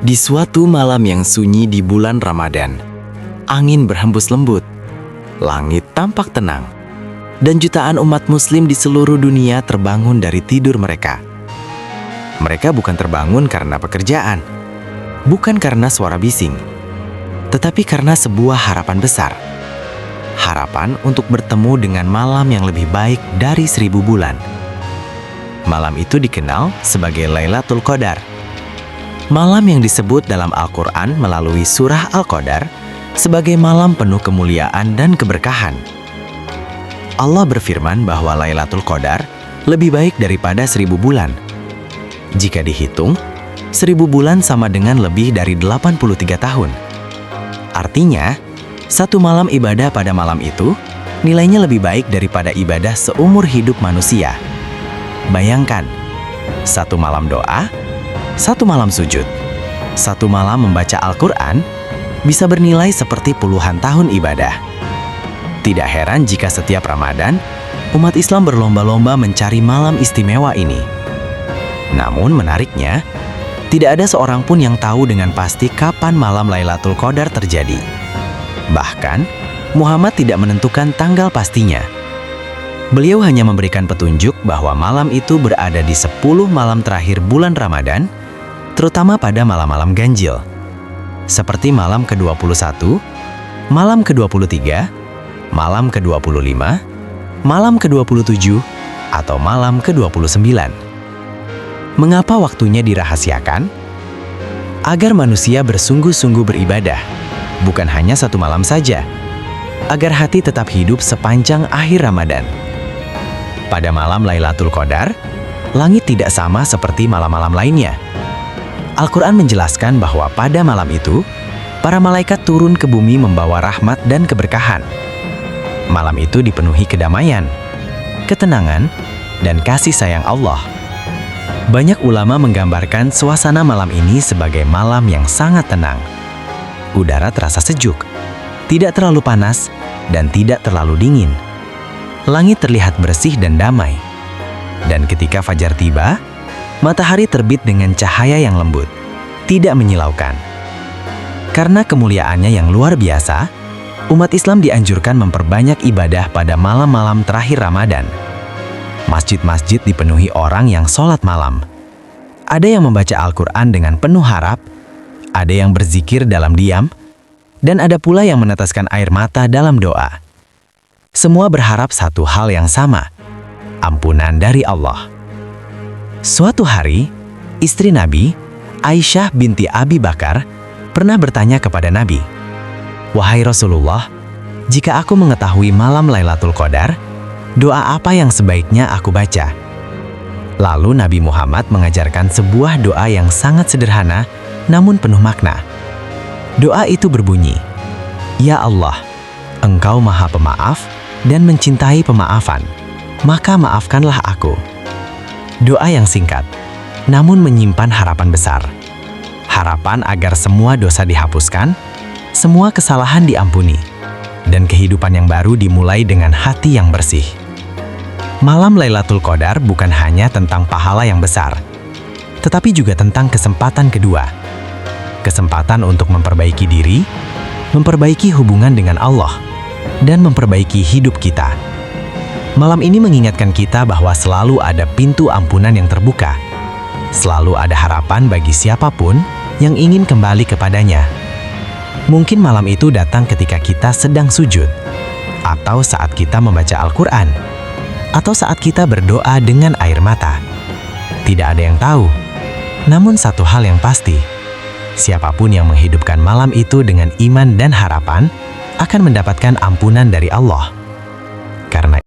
Di suatu malam yang sunyi di bulan Ramadan, angin berhembus lembut, langit tampak tenang, dan jutaan umat muslim di seluruh dunia terbangun dari tidur mereka. Mereka bukan terbangun karena pekerjaan, bukan karena suara bising, tetapi karena sebuah harapan besar. Harapan untuk bertemu dengan malam yang lebih baik dari 1000 bulan. Malam itu dikenal sebagai Lailatul Qadar. Malam yang disebut dalam Al-Quran melalui surah Al-Qadar sebagai malam penuh kemuliaan dan keberkahan. Allah berfirman bahwa Lailatul Qadar lebih baik daripada 1000 bulan. Jika dihitung, 1000 bulan sama dengan lebih dari 83 tahun. Artinya, satu malam ibadah pada malam itu nilainya lebih baik daripada ibadah seumur hidup manusia. Bayangkan, satu malam doa, satu malam sujud, satu malam membaca Al-Quran bisa bernilai seperti puluhan tahun ibadah. Tidak heran jika setiap Ramadan, umat Islam berlomba-lomba mencari malam istimewa ini. Namun menariknya, tidak ada seorang pun yang tahu dengan pasti kapan malam Lailatul Qadar terjadi. Bahkan, Muhammad tidak menentukan tanggal pastinya. Beliau hanya memberikan petunjuk bahwa malam itu berada di 10 malam terakhir bulan Ramadan, terutama pada malam-malam ganjil, seperti malam ke-21, malam ke-23, malam ke-25, malam ke-27, atau malam ke-29. Mengapa waktunya dirahasiakan? Agar manusia bersungguh-sungguh beribadah, bukan hanya satu malam saja, agar hati tetap hidup sepanjang akhir Ramadan. Pada malam Lailatul Qadar, langit tidak sama seperti malam-malam lainnya. Al-Quran menjelaskan bahwa pada malam itu, para malaikat turun ke bumi membawa rahmat dan keberkahan. Malam itu dipenuhi kedamaian, ketenangan, dan kasih sayang Allah. Banyak ulama menggambarkan suasana malam ini sebagai malam yang sangat tenang. Udara terasa sejuk, tidak terlalu panas, dan tidak terlalu dingin. Langit terlihat bersih dan damai. Dan ketika fajar tiba, matahari terbit dengan cahaya yang lembut, tidak menyilaukan. Karena kemuliaannya yang luar biasa, umat Islam dianjurkan memperbanyak ibadah pada malam-malam terakhir Ramadan. Masjid-masjid dipenuhi orang yang sholat malam. Ada yang membaca Al-Quran dengan penuh harap, ada yang berzikir dalam diam, dan ada pula yang meneteskan air mata dalam doa. Semua berharap satu hal yang sama, ampunan dari Allah. Suatu hari, istri Nabi, Aisyah binti Abi Bakar, pernah bertanya kepada Nabi, "Wahai Rasulullah, jika aku mengetahui malam Lailatul Qadar, doa apa yang sebaiknya aku baca?" Lalu Nabi Muhammad mengajarkan sebuah doa yang sangat sederhana, namun penuh makna. Doa itu berbunyi, "Ya Allah, Engkau Maha Pemaaf dan mencintai pemaafan, maka maafkanlah aku." Doa yang singkat, namun menyimpan harapan besar. Harapan agar semua dosa dihapuskan, semua kesalahan diampuni, dan kehidupan yang baru dimulai dengan hati yang bersih. Malam Lailatul Qadar bukan hanya tentang pahala yang besar, tetapi juga tentang kesempatan kedua. Kesempatan untuk memperbaiki diri, memperbaiki hubungan dengan Allah, dan memperbaiki hidup kita. Malam ini mengingatkan kita bahwa selalu ada pintu ampunan yang terbuka. Selalu ada harapan bagi siapapun yang ingin kembali kepadanya. Mungkin malam itu datang ketika kita sedang sujud, atau saat kita membaca Al-Quran, atau saat kita berdoa dengan air mata. Tidak ada yang tahu. Namun satu hal yang pasti, siapapun yang menghidupkan malam itu dengan iman dan harapan akan mendapatkan ampunan dari Allah. Karena